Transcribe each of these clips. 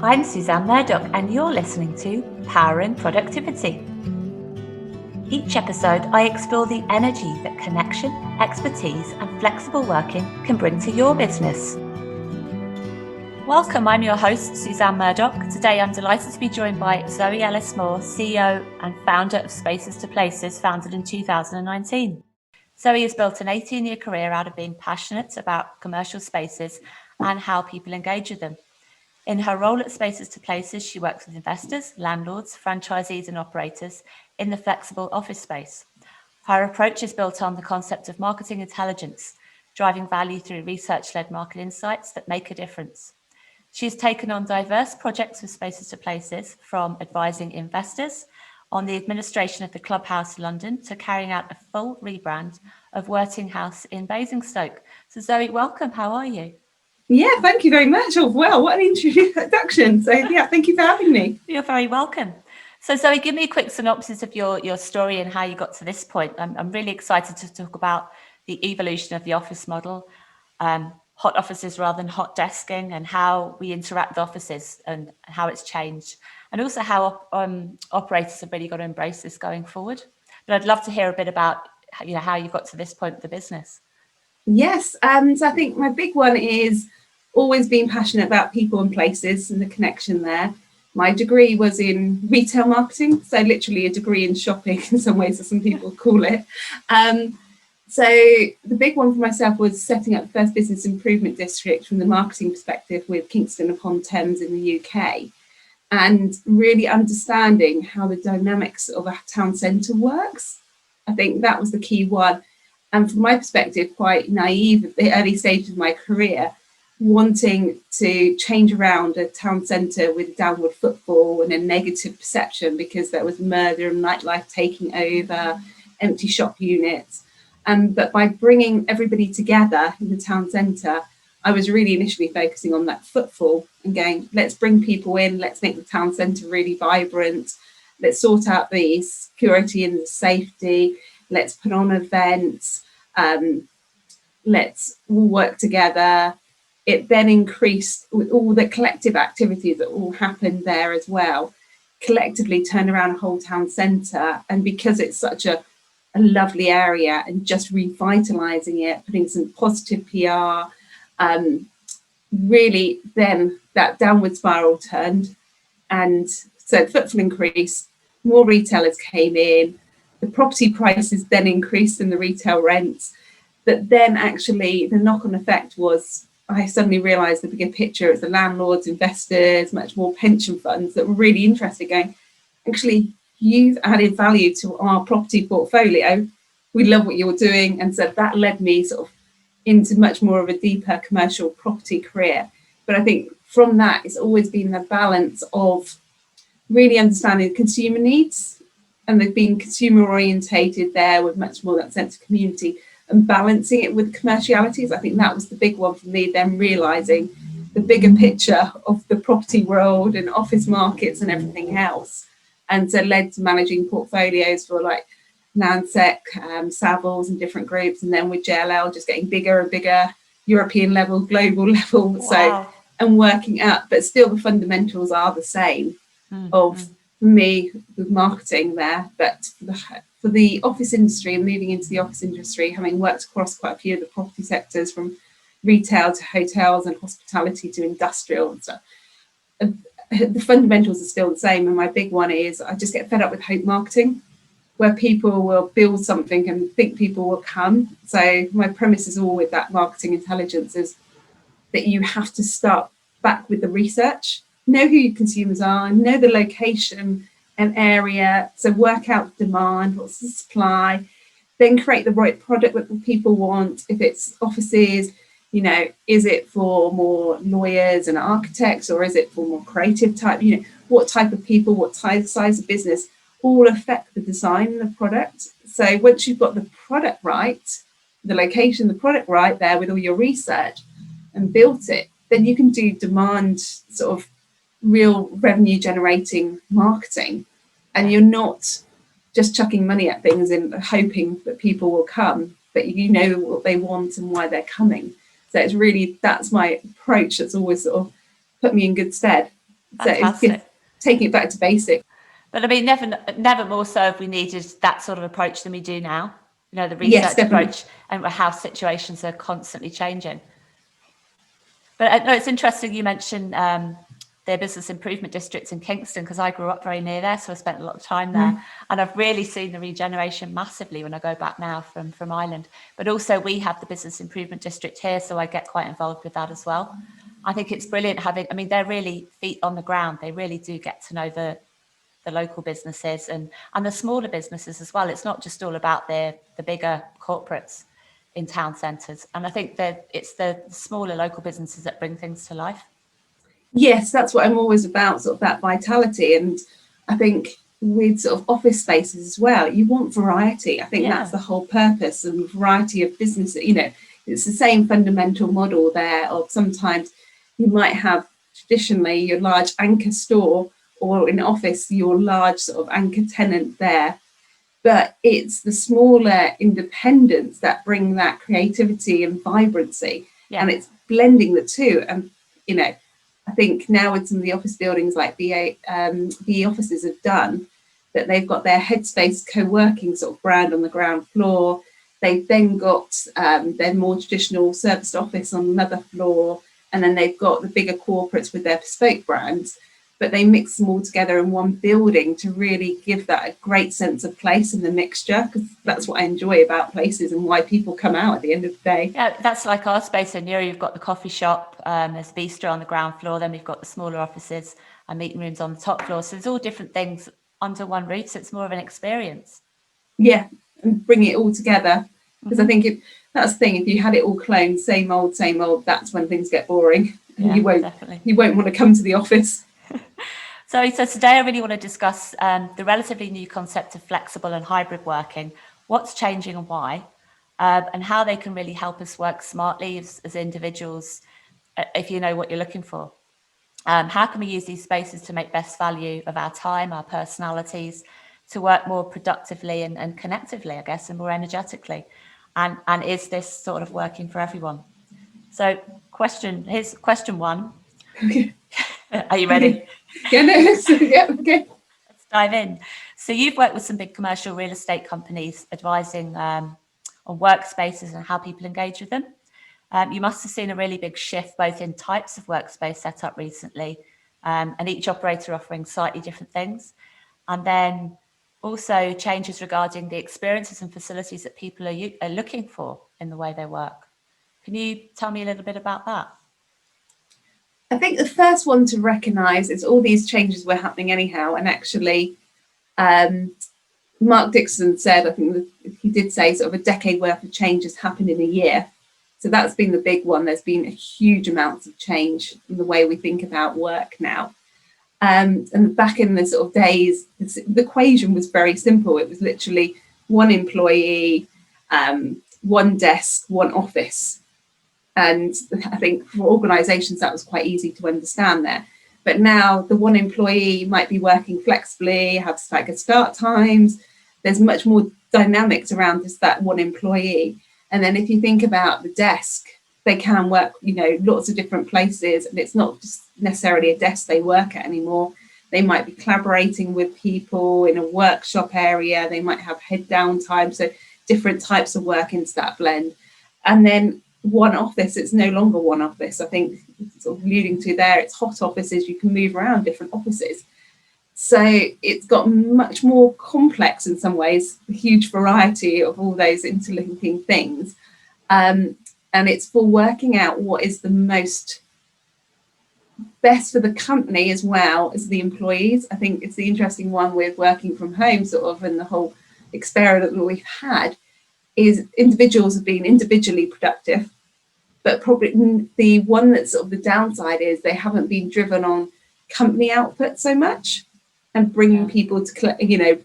I'm Suzanne Murdoch, and you're listening to Powering Productivity. Each episode, I explore the energy that connection, expertise, and flexible working can bring to your business. Welcome, I'm your host, Suzanne Murdoch. Today, I'm delighted to be joined by Zoe Ellis-Moore, CEO and founder of Spaces to Places, founded in 2019. Zoe has built an 18-year career out of being passionate about commercial spaces and how people engage with them. In her role at Spaces to Places, she works with investors, landlords, franchisees and operators in the flexible office space. Her approach is built on the concept of marketing intelligence, driving value through research-led market insights that make a difference. She's taken on diverse projects with Spaces to Places, from advising investors on the administration of the Clubhouse London to carrying out a full rebrand of Worting House in Basingstoke. So Zoe, welcome. How are you? Yeah, thank you very much. Oh, well, what an introduction. So yeah, thank you for having me. You're very welcome. So Zoe, give me a quick synopsis of your story and how you got to this point. I'm really excited to talk about the evolution of the office model, hot offices rather than hot desking, and how we interact with offices and how it's changed, and also how operators have really got to embrace this going forward. But I'd love to hear a bit about how you got to this point with the business. Yes, and I think my big one is always being passionate about people and places and the connection there. My degree was in retail marketing, so literally a degree in shopping in some ways, as some people call it. So the big one for myself was setting up the first business improvement district from the marketing perspective with Kingston upon Thames in the UK, and really understanding how the dynamics of a town centre works. I think that was the key one. And from my perspective, quite naive at the early stage of my career, wanting to change around a town centre with downward footfall and a negative perception because there was murder and nightlife taking over, empty shop units. But by bringing everybody together in the town centre, I was really initially focusing on that footfall and going, let's bring people in, let's make the town centre really vibrant, let's sort out the security and the safety, let's put on events, let's all work together. It then increased with all the collective activities that all happened there as well, collectively turn around a whole town centre. And because it's such a lovely area, and just revitalising it, putting some positive PR, really then that downward spiral turned. And so footfall increased, more retailers came in, the property prices then increased in the retail rents. But then actually the knock-on effect was I suddenly realised the bigger picture. It's the landlords, investors, much more pension funds that were really interested, going, actually, you've added value to our property portfolio. We love what you're doing. And so that led me sort of into much more of a deeper commercial property career. But I think from that, it's always been the balance of really understanding consumer needs, and they've been consumer orientated there with much more that sense of community, and balancing it with commercialities. I think that was the big one for me, then realising the bigger picture of the property world and office markets and everything else. And so led to managing portfolios for like Landsec, Savills and different groups. And then with JLL, just getting bigger and bigger, European level, global level. Wow. So, and working up, but still the fundamentals are the same of me with marketing there. But for the office industry and moving into the office industry, having worked across quite a few of the property sectors, from retail to hotels and hospitality to industrial and stuff, the fundamentals are still the same. And my big one is I just get fed up with hope marketing, where people will build something and think people will come. So my premise is all with that marketing intelligence is that you have to start back with the research, know who your consumers are, know the location and area, so work out demand, what's the supply, then create the right product that the people want. If it's offices, is it for more lawyers and architects, or is it for more creative type? What type of people, what size of business, all affect the design of the product. So once you've got the product right, the location, the product right there with all your research and built it, then you can do demand sort of real revenue generating marketing, and you're not just chucking money at things and hoping that people will come, but you know what they want and why they're coming. So it's really, that's my approach that's always sort of put me in good stead. So it's Fantastic. just taking it back to basics. But I mean, never more so have we needed that sort of approach than we do now. You know, the Yes, research definitely. approach and how situations are constantly changing. But no, it's interesting you mentioned their business improvement district in Kingston, because I grew up very near there, so I spent a lot of time there. And I've really seen the regeneration massively when I go back now from Ireland. But also we have the business improvement district here, so I get quite involved with that as well. I think it's brilliant having, I mean, they're really feet on the ground. They really do get to know the local businesses and the smaller businesses as well. It's not just all about the bigger corporates in town centres. And I think that it's the smaller local businesses that bring things to life. Yes, that's what I'm always about, sort of that vitality. And I think with sort of office spaces as well, you want variety. I think that's the whole purpose, and variety of business. You know, it's the same fundamental model there of sometimes you might have traditionally your large anchor store, or in office, your large sort of anchor tenant there. But it's the smaller independents that bring that creativity and vibrancy. And it's blending the two. And, you know, I think now with some of the office buildings like the offices have done, that they've got their Headspace co-working sort of brand on the ground floor. They've then got their more traditional serviced office on another floor. And then they've got the bigger corporates with their bespoke brands. But they mix them all together in one building to really give that a great sense of place in the mixture, because that's what I enjoy about places and why people come out at the end of the day. Yeah, that's like our space in Newry. You've got the coffee shop, there's a bistro on the ground floor, then we've got the smaller offices and meeting rooms on the top floor. So there's all different things under one roof, so it's more of an experience. Yeah, and bring it all together. Because I think that's the thing, if you had it all cloned, same old, that's when things get boring. And you won't want to come to the office. So today I really want to discuss the relatively new concept of flexible and hybrid working, what's changing and why, and how they can really help us work smartly as individuals, if you know what you're looking for. How can we use these spaces to make best value of our time, our personalities, to work more productively and connectively, I guess, and more energetically? And is this sort of working for everyone? So here's question one. Are you ready? Yeah, no, okay. Let's dive in. So you've worked with some big commercial real estate companies advising on workspaces and how people engage with them. You must have seen a really big shift both in types of workspace set up recently, and each operator offering slightly different things. And then also changes regarding the experiences and facilities that people are looking for in the way they work. Can you tell me a little bit about that? I think the first one to recognise is all these changes were happening anyhow. And actually, Mark Dixon said, I think he did say sort of a decade worth of change has happened in a year. So that's been the big one. There's been a huge amounts of change in the way we think about work now. And back in the sort of days, the equation was very simple. It was literally one employee, one desk, one office. And I think for organisations, that was quite easy to understand there. But now the one employee might be working flexibly, have staggered start times. There's much more dynamics around just that one employee. And then if you think about the desk, they can work, you know, lots of different places. And it's not just necessarily a desk they work at anymore. They might be collaborating with people in a workshop area. They might have head down time. So different types of work into that blend. And then one office, it's no longer one office. I think sort of alluding to there, it's hot offices. You can move around different offices. So it's got much more complex in some ways, a huge variety of all those interlinking things. And it's for working out what is the most best for the company as well as the employees. I think it's the interesting one with working from home sort of, and the whole experiment that we've had is individuals have been individually productive, but probably the one that's sort of the downside is they haven't been driven on company output so much and bringing people to, you know,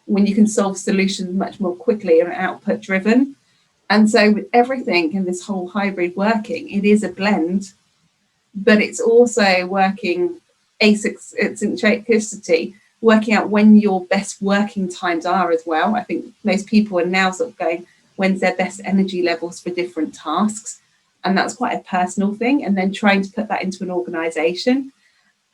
when you can solve solutions much more quickly and output driven. And so with everything in this whole hybrid working, it is a blend, but it's also working asynchronicity, working out when your best working times are as well. I think most people are now sort of going, when's their best energy levels for different tasks? And that's quite a personal thing. And then trying to put that into an organisation.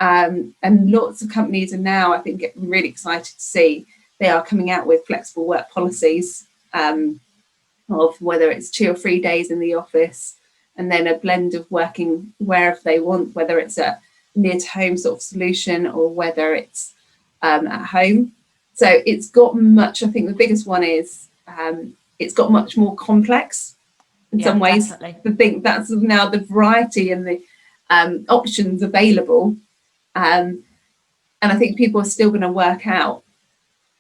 And lots of companies are now, I think, getting really excited to see they are coming out with flexible work policies, of whether it's 2 or 3 days in the office, and then a blend of working wherever they want, whether it's a near to home sort of solution or whether it's at home. So it's got much, I think the biggest one is it's got much more complex in some ways. Definitely. I think that's now the variety and the options available. And I think people are still going to work out.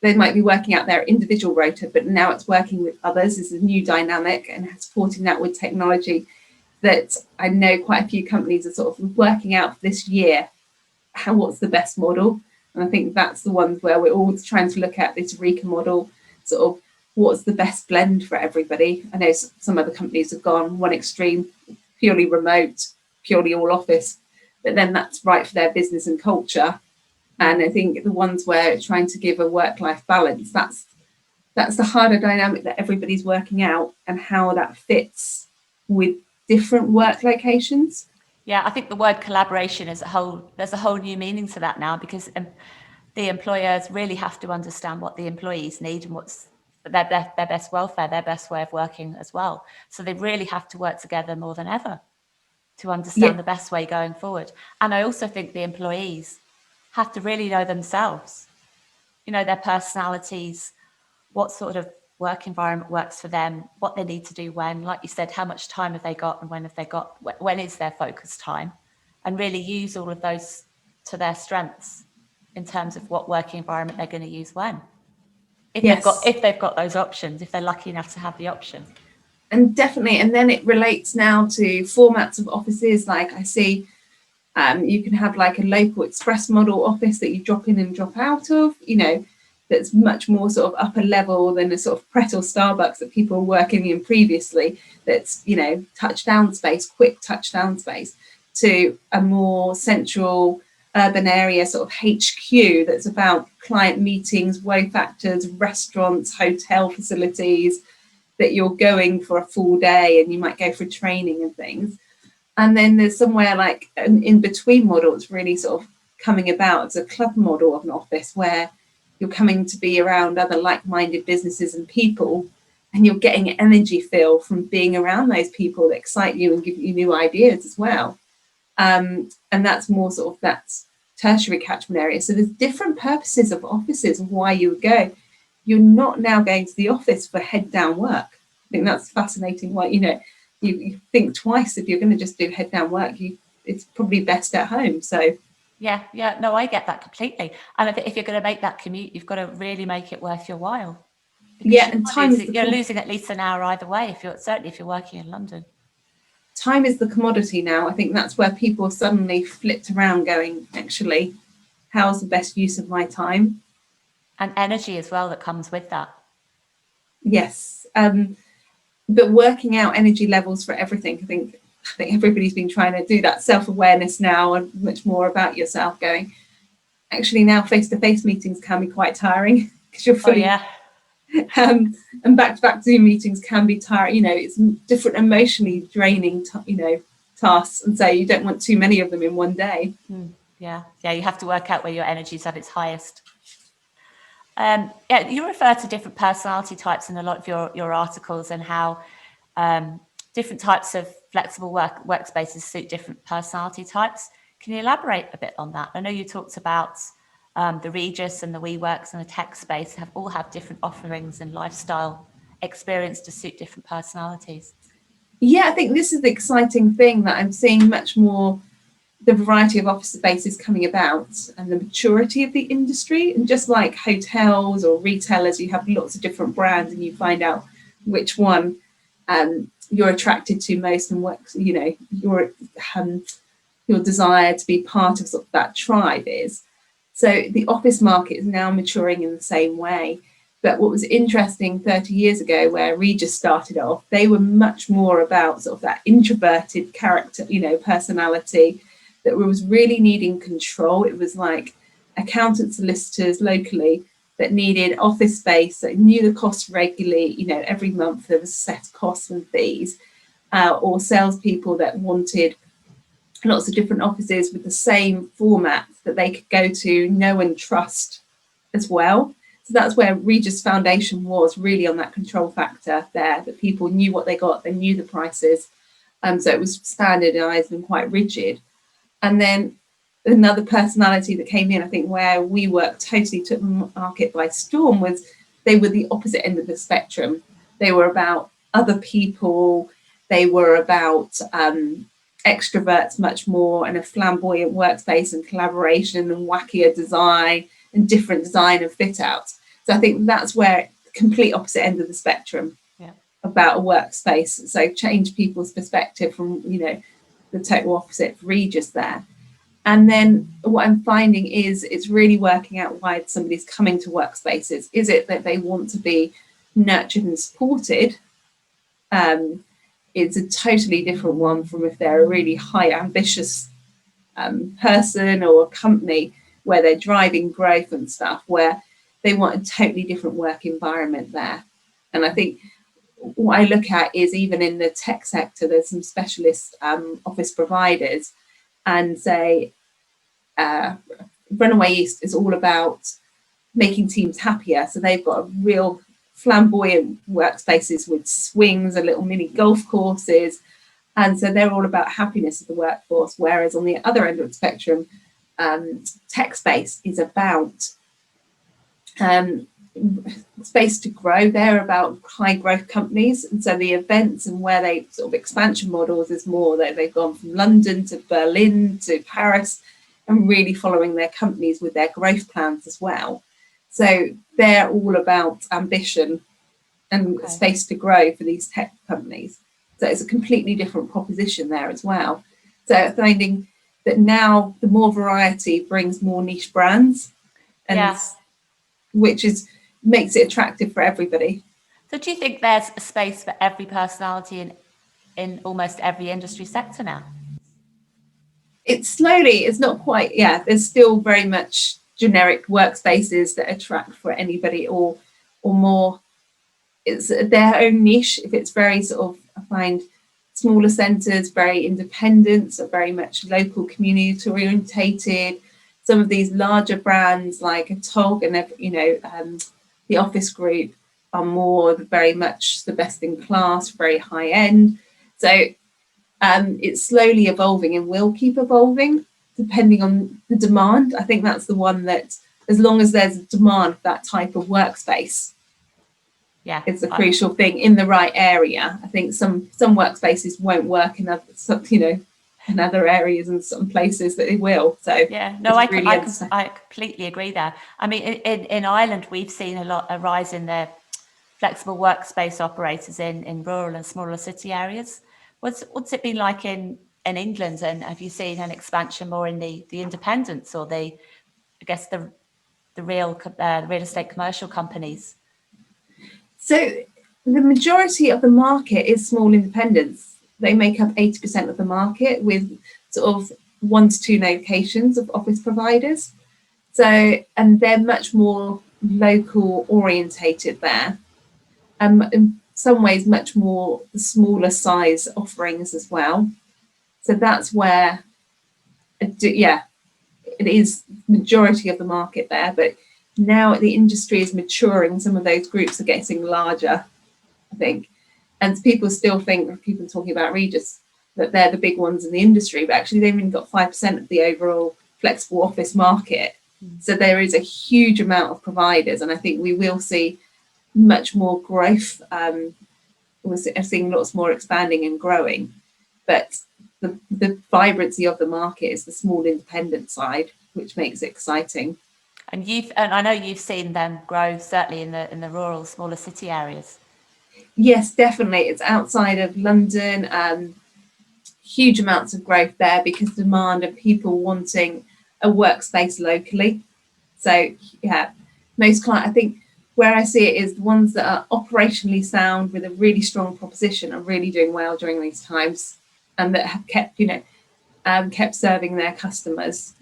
They might be working out their individual rota, but now it's working with others is a new dynamic, and supporting that with technology that I know quite a few companies are sort of working out for this year, what's the best model. And I think that's the ones where we're all trying to look at this RECA model, sort of what's the best blend for everybody. I know some other companies have gone one extreme, purely remote, purely all office, but then that's right for their business and culture. And I think the ones where it's trying to give a work-life balance, that's the harder dynamic that everybody's working out, and how that fits with different work locations. Yeah, I think the word collaboration is there's a whole new meaning to that now, because the employers really have to understand what the employees need and what's their best welfare, their best way of working as well. So they really have to work together more than ever to understand the best way going forward. And I also think the employees have to really know themselves, their personalities, what sort of work environment works for them, what they need to do when, like you said, how much time have they got, and when is their focus time, and really use all of those to their strengths in terms of what working environment they're going to use when, if they've got those options, if they're lucky enough to have the option. And definitely, and then it relates now to formats of offices. Like I see, you can have like a local express model office that you drop in and drop out of, that's much more sort of upper level than a sort of Pret or Starbucks that people were working in previously. That's, touchdown space, quick touchdown space, to a more central urban area sort of HQ that's about client meetings, woe factors, restaurants, hotel facilities, that you're going for a full day and you might go for training and things. And then there's somewhere like an in-between model that's really sort of coming about as a club model of an office, where you're coming to be around other like-minded businesses and people, and you're getting an energy feel from being around those people that excite you and give you new ideas as well. And that's more sort of that tertiary catchment area. So there's different purposes of offices and why you would go. You're not now going to the office for head down work. I think that's fascinating. Why, you think twice if you're going to just do head down work. It's probably best at home. So yeah, no, I get that completely. And if you're going to make that commute, you've got to really make it worth your while. Yeah, and you're losing at least an hour either way, if you're working in London. Time is the commodity now. I think that's where people suddenly flipped around, going, actually, how's the best use of my time? And energy as well that comes with that. Yes. But working out energy levels for everything, I think everybody's been trying to do that self-awareness now, and much more about yourself, going, actually now face-to-face meetings can be quite tiring, because you're fully and back-to-back Zoom meetings can be tiring. It's different emotionally draining tasks, and so you don't want too many of them in one day. Yeah, you have to work out where your energy is at its highest. You refer to different personality types in a lot of your articles, and how different types of flexible workspaces suit different personality types. Can you elaborate a bit on that? I know you talked about the Regis and the WeWorks and the tech space all have different offerings and lifestyle experience to suit different personalities. Yeah, I think this is the exciting thing, that I'm seeing much more the variety of office spaces coming about, and the maturity of the industry. And just like hotels or retailers, you have lots of different brands, and you find out which one you're attracted to most, and what your desire to be part of sort of that tribe is. So the office market is now maturing in the same way. But what was interesting 30 years ago, where Regis started off, they were much more about sort of that introverted character, personality, that was really needing control. It was like accountants, solicitors locally that needed office space, that knew the costs regularly, every month there was set costs and fees, or salespeople that wanted lots of different offices with the same format that they could go to, know and trust as well. So that's where Regis Foundation was really on that control factor there, that people knew what they got, they knew the prices. So it was standardized and quite rigid. And then another personality that came in, I think where WeWork totally took the market by storm, was they were the opposite end of the spectrum. They were about other people. They were about extroverts much more, and a flamboyant workspace and collaboration and wackier design and different design and fit out. So I think that's where complete opposite end of the spectrum about a workspace. So change people's perspective from, the total opposite for Regis there. And then what I'm finding is it's really working out why somebody's coming to workspaces. Is it that they want to be nurtured and supported? It's a totally different one from if they're a really high ambitious person or a company where they're driving growth and stuff, where they want a totally different work environment there. And I think what I look at is, even in the tech sector, there's some specialist office providers, and say Runaway East is all about making teams happier. So they've got a real flamboyant workspaces with swings and little mini golf courses. And so they're all about happiness of the workforce. Whereas on the other end of the spectrum, Tech Space is about space to grow. They're about high growth companies. And so the events and where they sort of expansion models is more that they've gone from London to Berlin to Paris, and really following their companies with their growth plans as well. So they're all about ambition and space to grow for these tech companies. So it's a completely different proposition there as well. So finding that now the more variety brings more niche brands, and which makes it attractive for everybody. So do you think there's a space for every personality in almost every industry sector now? It's not quite, there's still very much generic workspaces that attract for anybody, or more, it's their own niche. If it's very sort of, I find smaller centres, very independent, so very much local community orientated. Some of these larger brands like a TOG and, the Office Group are more very much the best in class, very high end. So it's slowly evolving and will keep evolving depending on the demand. I think that's the one that, as long as there's a demand for that type of workspace, it's a crucial thing in the right area. I think some workspaces won't work in other areas, and some places that it will. So I completely agree there. I mean, in Ireland, we've seen a rise in the flexible workspace operators in rural and smaller city areas. What's it been like in England, and have you seen an expansion more in the independents, or the real estate commercial companies? So the majority of the market is small independents. They make up 80% of the market, with sort of 1 to 2 locations of office providers. So, and they're much more local orientated there. In some ways, much more the smaller size offerings as well. So that's where, it is majority of the market there. But now the industry is maturing. Some of those groups are getting larger, I think. And people still think, people talking about Regis, that they're the big ones in the industry, but actually they've only got 5% of the overall flexible office market. So there is a huge amount of providers, and I think we will see much more growth. We're seeing lots more expanding and growing, but the vibrancy of the market is the small independent side, which makes it exciting. And I know you've seen them grow, certainly in the rural, smaller city areas. Yes, definitely. It's outside of London. Huge amounts of growth there because demand of people wanting a workspace locally. So most clients, I think where I see it is the ones that are operationally sound with a really strong proposition are really doing well during these times, and that have kept kept serving their customers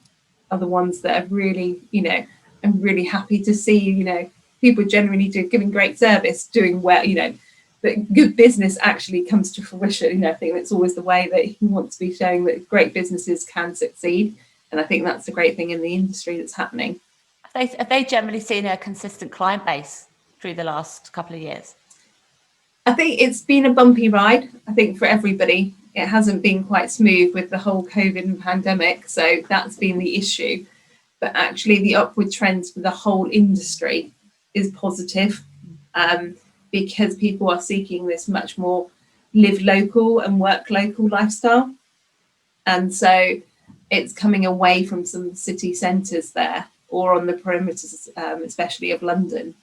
are the ones that are really, I'm really happy to see, people generally giving great service, doing well, that good business actually comes to fruition. You know, I think that's always the way that you want to be showing that great businesses can succeed. And I think that's the great thing in the industry that's happening. Have they generally seen a consistent client base through the last couple of years? I think it's been a bumpy ride. I think for everybody, it hasn't been quite smooth with the whole COVID and pandemic. So that's been the issue. But actually, the upward trends for the whole industry is positive, because people are seeking this much more live local and work local lifestyle. And so it's coming away from some city centres there or on the perimeters, especially of London.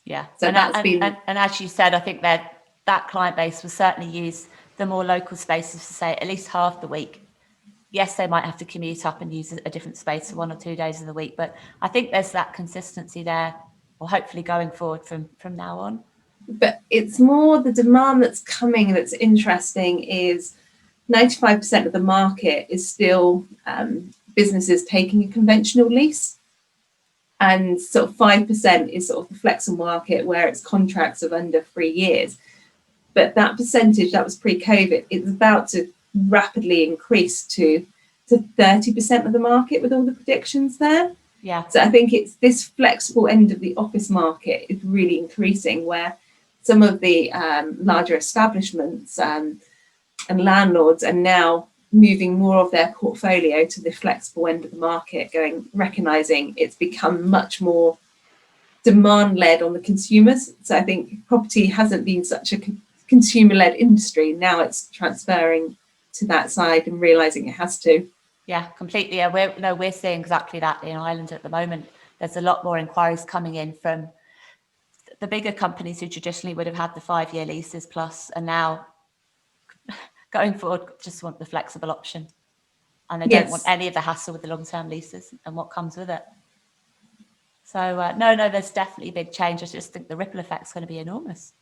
Yeah. So and as you said, I think that client base will certainly use the more local spaces for, say, at least half the week. Yes, they might have to commute up and use a different space for 1 or 2 days of the week, but I think there's that consistency there, or hopefully going forward from now on. But it's more the demand that's coming that's interesting. Is 95% of the market is still businesses taking a conventional lease, and sort of 5% is sort of the flexible market where it's contracts of under 3 years. But that percentage, that was pre-COVID, it's about to rapidly increase to 30% of the market with all the predictions there. Yeah. So I think it's this flexible end of the office market is really increasing, where some of the larger establishments and landlords are now moving more of their portfolio to the flexible end of the market, recognizing it's become much more demand-led on the consumers. So I think property hasn't been such a consumer-led industry. Now it's transferring to that side and realizing it has to. Yeah, completely. Yeah, we're seeing exactly that in Ireland at the moment. There's a lot more inquiries coming in from the bigger companies who traditionally would have had the 5-year leases plus, and now going forward just want the flexible option, and they don't want any of the hassle with the long-term leases and what comes with it. So no, there's definitely big change. I just think the ripple effect's going to be enormous.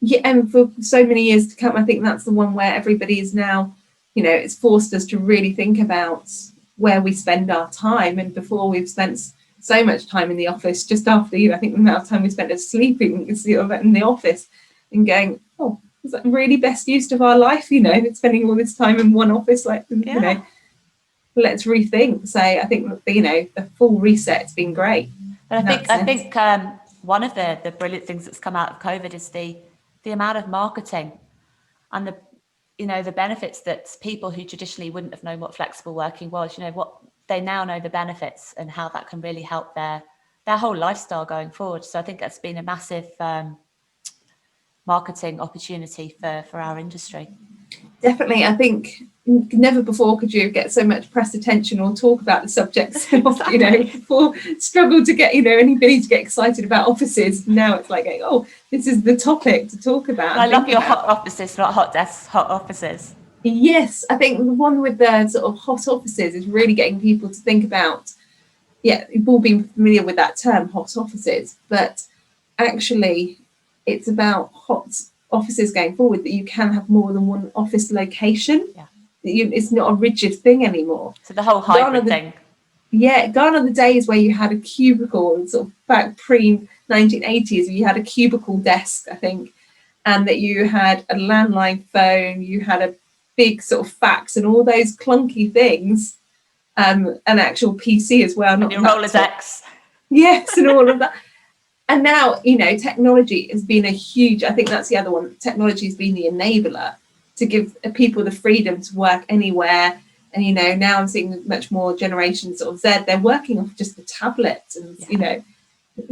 Yeah, and for so many years to come, I think that's the one where everybody is now, you know, it's forced us to really think about where we spend our time. And before, we've spent so much time in the office, just after, you know, I think the amount of time we spent sleeping in the office, and going, oh, is that really best use of our life? You know, spending all this time in one office, like, you know, let's rethink. So I think, you know, the full reset's been great. But I think one of the brilliant things that's come out of COVID is the amount of marketing and the benefits that people who traditionally wouldn't have known what flexible working was, you know, what they now know the benefits and how that can really help their whole lifestyle going forward. So I think that's been a massive marketing opportunity for our industry. Definitely. I think never before could you get so much press attention or talk about the subjects. Exactly. You know, before struggled to get, you know, anybody to get excited about offices. Now it's like, oh, this is the topic to talk about. I love your hot offices, not hot desks, hot offices. Yes, I think the one with the sort of hot offices is really getting people to think about, you've all been familiar with that term, hot offices, but actually it's about hot offices going forward, that you can have more than one office location. It's not a rigid thing anymore. So the whole hybrid thing. Yeah, gone are the days where you had a cubicle, sort of back pre-1980s, where you had a cubicle desk, I think, and that you had a landline phone, you had a big sort of fax and all those clunky things, an actual PC as well. And your Rolodex. Yes, and all of that. And now, you know, technology has been I think that's the other one. Technology has been the enabler to give people the freedom to work anywhere. And, you know, now I'm seeing much more generations of Z, they're working off just the tablet. And, you know,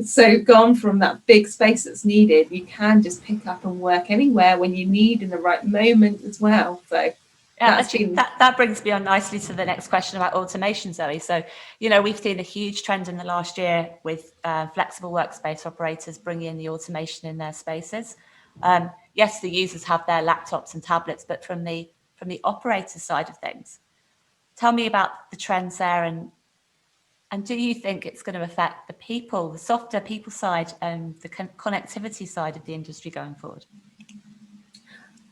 so gone from that big space that's needed, you can just pick up and work anywhere when you need in the right moment as well. So that brings me on nicely to the next question about automation, Zoe. So, you know, we've seen a huge trend in the last year with flexible workspace operators bringing in the automation in their spaces. Yes, the users have their laptops and tablets, but from the operator side of things, tell me about the trends there, and do you think it's going to affect the softer people side and the connectivity side of the industry going forward?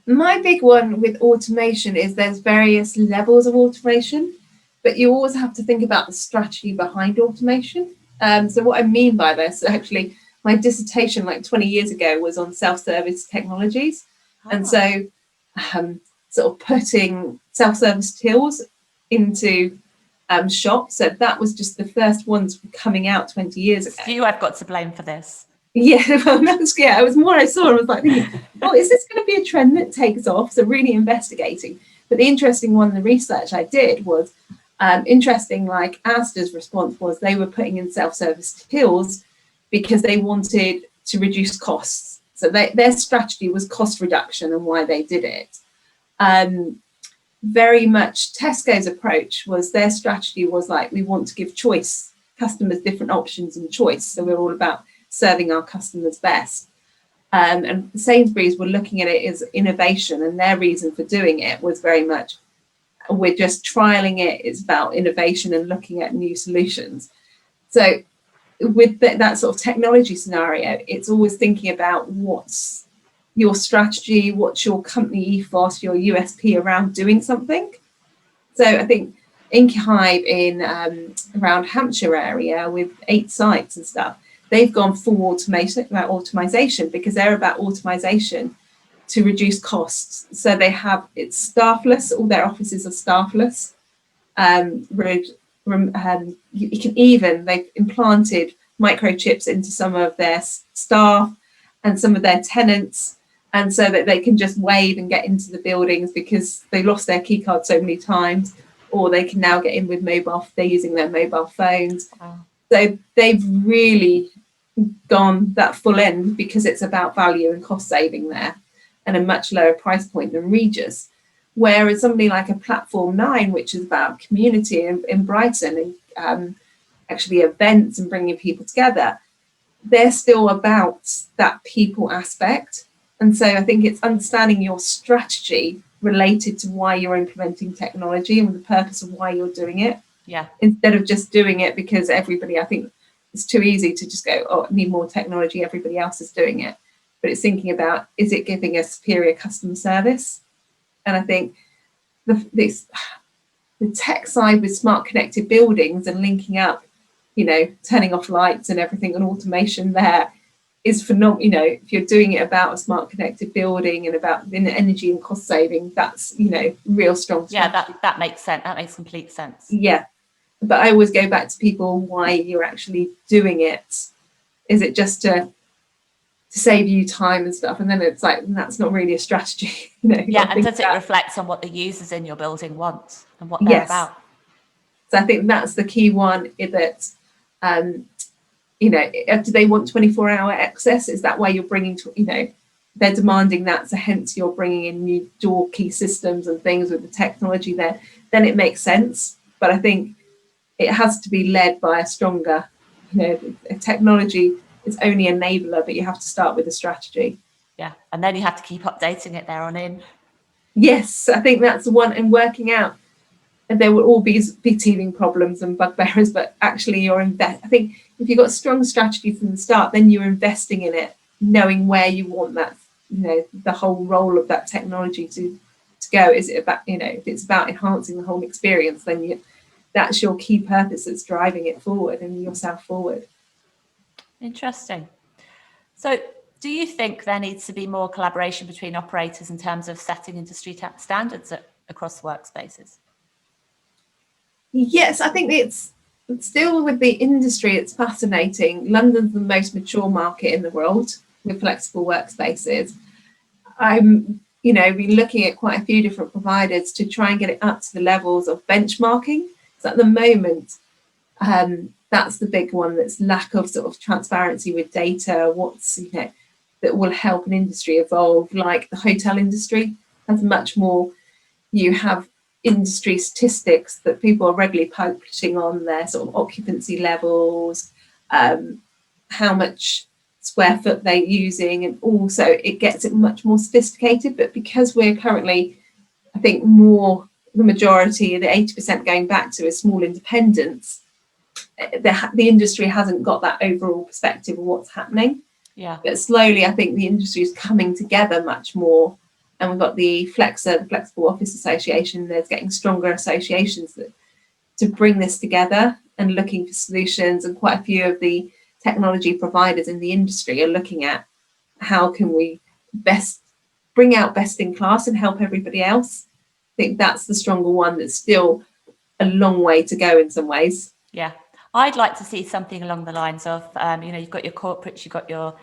My big one with automation is there's various levels of automation, but you always have to think about the strategy behind automation. So what I mean by this, actually, my dissertation like 20 years ago was on self-service technologies. And so sort of putting self-service tills into shops. So that was just the first ones coming out 20 years ago. So you have got to blame for this. Yeah, well, I was more I saw, I was like thinking, oh, is this going to be a trend that takes off? So really investigating. But the interesting one, the research I did was interesting, like Asda's response was they were putting in self-service tills because they wanted to reduce costs. So their strategy was cost reduction and why they did it. Very much Tesco's approach was their strategy was like, we want to give customers different options and choice. So we're all about serving our customers best. And Sainsbury's were looking at it as innovation, and their reason for doing it was very much, we're just trialing it. It's about innovation and looking at new solutions. So with that sort of technology scenario, it's always thinking about what's your strategy, what's your company ethos, your USP around doing something. So I think Inky Hive in around Hampshire area with 8 sites and stuff, they've gone full automation because they're about automation to reduce costs. So they have, it's staffless, all their offices are staffless. You can even, they've implanted microchips into some of their staff and some of their tenants, and so that they can just wave and get into the buildings because they lost their key card so many times, or they can now get in with they're using their mobile phones. Wow. So they've really gone that full end because it's about value and cost saving there, and a much lower price point than Regis. Whereas somebody like a Platform 9, which is about community in Brighton and actually events and bringing people together, they're still about that people aspect. And so I think it's understanding your strategy related to why you're implementing technology and the purpose of why you're doing it. Yeah. Instead of just doing it because everybody, I think it's too easy to just go, oh, I need more technology, everybody else is doing it. But it's thinking about, is it giving a superior customer service? And I think the tech side with smart connected buildings and linking up, turning off lights and everything and automation there is phenomenal. If you're doing it about a smart connected building and about energy and cost saving, that's, real strong strategy. Yeah, that makes sense. That makes complete sense. Yeah. But I always go back to people why you're actually doing it. Is it just to save you time and stuff? And then it's like, that's not really a strategy. Yeah, and does it reflect on what the users in your building want and what they're about? So I think that's the key one, is that, do they want 24-hour access? Is that why you're bringing, they're demanding that, so hence you're bringing in new door key systems and things with the technology there, then it makes sense. But I think it has to be led by a stronger, technology is only an enabler, but you have to start with a strategy. Yeah, and then you have to keep updating it there on in. Yes, I think that's the one, and working out, and there will all be teething problems and bugbearers, but actually I think if you've got a strong strategy from the start, then you're investing in it, knowing where you want that, the whole role of that technology to go. Is it about, if it's about enhancing the whole experience, then that's your key purpose that's driving it forward and yourself forward. Interesting. So do you think there needs to be more collaboration between operators in terms of setting industry standards across workspaces? Yes, I think it's still with the industry, it's fascinating. London's the most mature market in the world with flexible workspaces. I'm, been looking at quite a few different providers to try and get it up to the levels of benchmarking. So at the moment, that's the big one, that's lack of sort of transparency with data, what's, that will help an industry evolve. Like the hotel industry has much more, you have industry statistics that people are regularly publishing on their sort of occupancy levels, how much square foot they're using, and also it gets it much more sophisticated. But because we're currently, I think, the majority, the 80% going back to a small independents, the industry hasn't got that overall perspective of what's happening. Yeah. But slowly, I think the industry is coming together much more. And we've got the Flexible Office Association. There's getting stronger associations to bring this together and looking for solutions. And quite a few of the technology providers in the industry are looking at how can we best bring out best in class and help everybody else. I think that's the stronger one. That's still a long way to go in some ways. Yeah, I'd like to see something along the lines of, you've got your corporates, you've got your,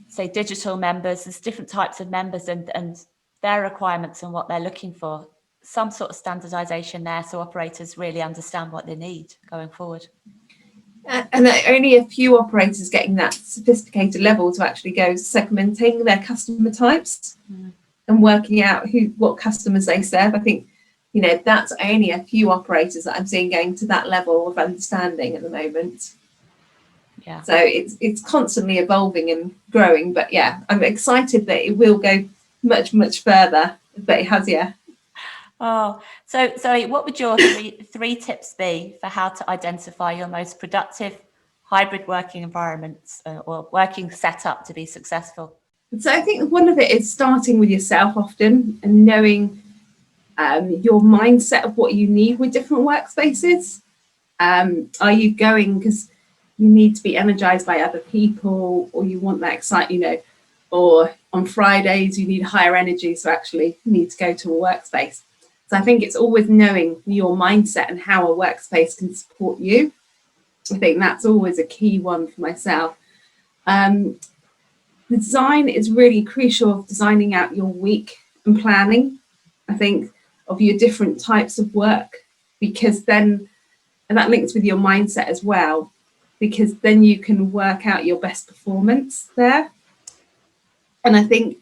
say, digital members. There's different types of members and their requirements and what they're looking for. Some sort of standardization there so operators really understand what they need going forward. And only a few operators getting that sophisticated level to actually go segmenting their customer types and working out what customers they serve. I think, that's only a few operators that I'm seeing going to that level of understanding at the moment. Yeah. So it's constantly evolving and growing, but yeah, I'm excited that it will go much, much further, but it has, yeah. Oh, so Zoe, what would your three tips be for how to identify your most productive hybrid working environments or working setup to be successful? So I think one of it is starting with yourself often and knowing your mindset of what you need with different workspaces. Are you going because you need to be energized by other people, or you want that excitement, or on Fridays you need higher energy, so actually you need to go to a workspace. So I think it's always knowing your mindset and how a workspace can support you. I think that's always a key one for myself. Design is really crucial of designing out your week and planning, I think, of your different types of work, because then, and that links with your mindset as well, because then you can work out your best performance there. And I think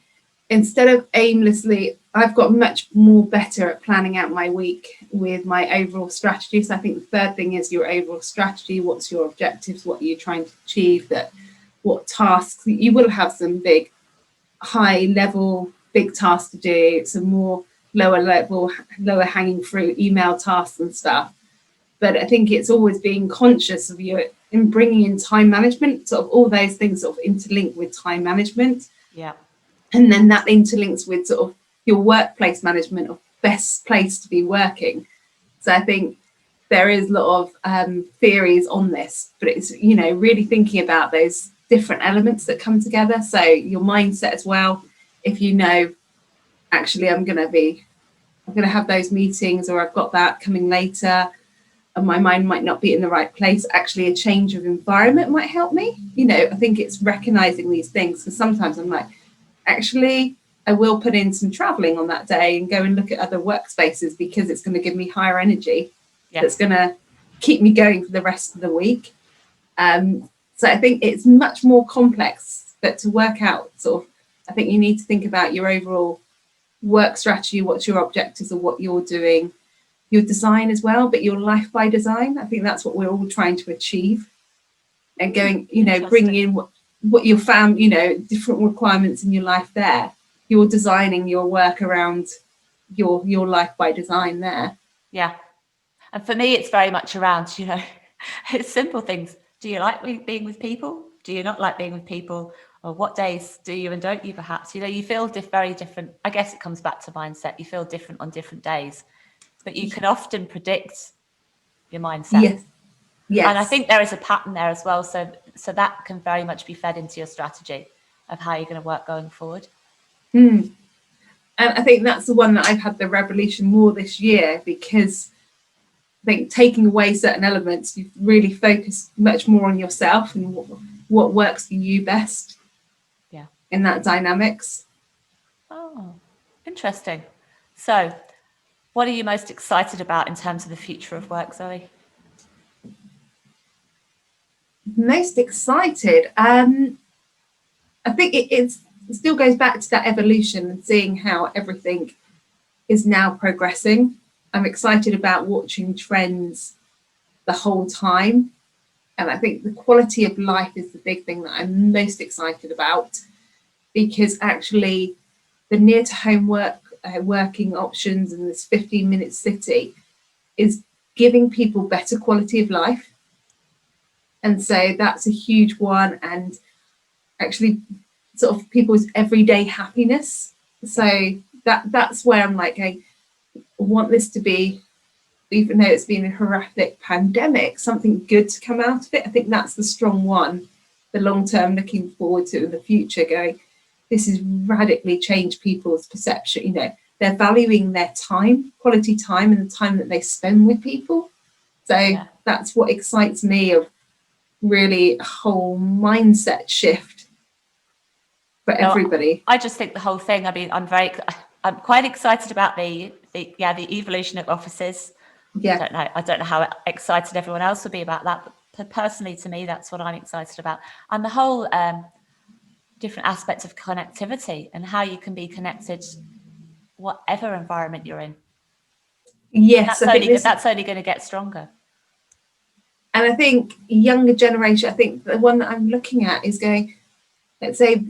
instead of aimlessly, I've got much more better at planning out my week with my overall strategy. So I think the third thing is your overall strategy. What's your objectives? What are you trying to achieve? What tasks? You will have some big, high level, big tasks to do, some more lower level, lower hanging fruit email tasks and stuff. But I think it's always being conscious of you in bringing in time management, sort of all those things sort of interlink with time management. Yeah. And then that interlinks with sort of your workplace management of best place to be working. So I think there is a lot of theories on this, but it's, really thinking about those different elements that come together. So your mindset as well, if actually I'm going to have those meetings, or I've got that coming later, and my mind might not be in the right place, actually a change of environment might help me. I think it's recognizing these things, because sometimes I'm like, actually, I will put in some traveling on that day and go and look at other workspaces, because it's going to give me higher energy. Yeah. That's going to keep me going for the rest of the week. So I think it's much more complex, but to work out I think you need to think about your overall work strategy, what's your objectives of what you're doing, your design as well, but your life by design. I think that's what we're all trying to achieve, and going, bringing in what you found, different requirements in your life there. You're designing your work around your life by design there. Yeah. And for me, it's very much around, it's simple things. Do you like being with people? Do you not like being with people? Or what days do you and don't you perhaps? You feel very different. I guess it comes back to mindset. You feel different on different days, but you can often predict your mindset. Yes. Yes. And I think there is a pattern there as well. So that can very much be fed into your strategy of how you're going to work going forward. And I think that's the one that I've had the revolution more this year, because I think taking away certain elements, you've really focused much more on yourself and what works for you best. Yeah. In that dynamics. Oh, interesting. So what are you most excited about in terms of the future of work, Zoe? Most excited? I think it still goes back to that evolution and seeing how everything is now progressing. I'm excited about watching trends the whole time. And I think the quality of life is the big thing that I'm most excited about, because actually the near to home working options and this 15-minute city is giving people better quality of life. And so that's a huge one, and actually sort of people's everyday happiness. So that's where I'm like, I want this to be even though it's been a horrific pandemic, something good to come out of it. I think that's the strong one, the long term looking forward to in the future, going, this has radically changed people's perception. You know, they're valuing their time, quality time, and the time that they spend with people. So that's what excites me, of really a whole mindset shift for everybody. I just think the whole thing, I mean, I'm quite excited about the evolution of offices. Yeah. I don't know how excited everyone else will be about that, but personally, to me, that's what I'm excited about. And the whole different aspects of connectivity and how you can be connected whatever environment you're in. Yes, and that's only going to get stronger. And I think younger generation, I think the one that I'm looking at is going, let's say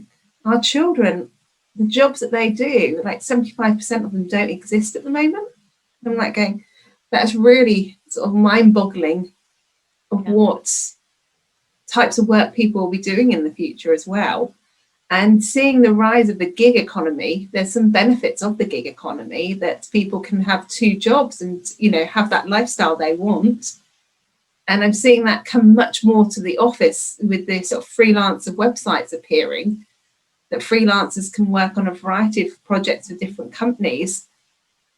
our children, the jobs that they do, like 75% of them don't exist at the moment. I'm like going, that's really sort of mind-boggling of what types of work people will be doing in the future as well. And seeing the rise of the gig economy, there's some benefits of the gig economy, that people can have 2 jobs and, you know, have that lifestyle they want. And I'm seeing that come much more to the office with the sort of freelancer websites appearing, that freelancers can work on a variety of projects with different companies.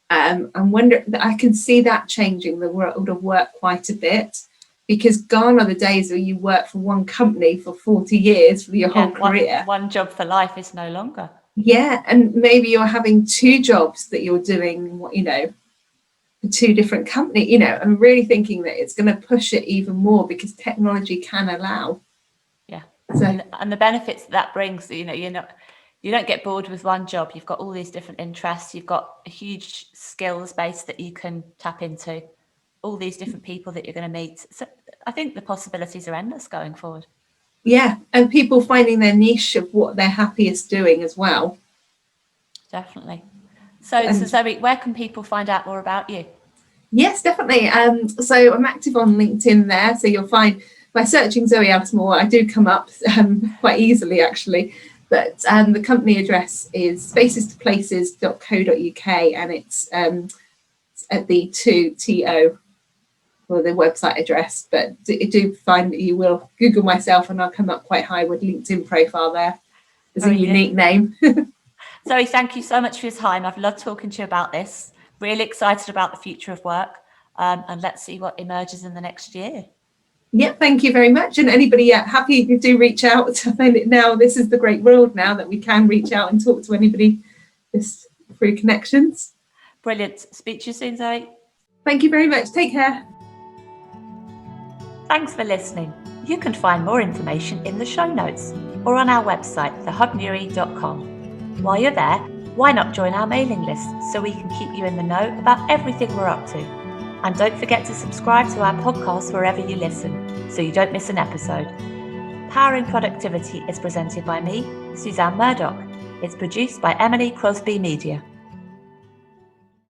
And I can see that changing the world of work quite a bit, because gone are the days where you work for one company for 40 years for your whole career. One job for life is no longer. Yeah, and maybe you're having 2 jobs that you're doing, you know, for 2 different companies. You know, I'm really thinking that it's going to push it even more, because technology can allow. Yeah, so, and the benefits that brings, you know, you don't get bored with one job. You've got all these different interests. You've got a huge skills base that you can tap into, all these different people that you're going to meet. So I think the possibilities are endless going forward. Yeah, and people finding their niche of what they're happiest doing as well. Definitely. So Zoe, where can people find out more about you? Yes, definitely. So I'm active on LinkedIn there. So you'll find, by searching Zoe Ellis-Moore, I do come up quite easily, actually. But the company address is spaces2places.co.uk, and it's at the 2TO for the website address. But do find that you will Google myself and I'll come up quite high with LinkedIn profile there. There's a unique name. Zoe, thank you so much for your time. I've loved talking to you about this. Really excited about the future of work, and let's see what emerges in the next year. Yeah, thank you very much. And anybody happy to do reach out. I find it now, this is the great world now that we can reach out and talk to anybody just through connections. Brilliant. Speak to you soon, Zoe. Thank you very much. Take care. Thanks for listening. You can find more information in the show notes or on our website, thehubnewry.com. While you're there, why not join our mailing list so we can keep you in the know about everything we're up to? And don't forget to subscribe to our podcast wherever you listen so you don't miss an episode. Powering Productivity is presented by me, Suzanne Murdoch. It's produced by Emily Crosby Media.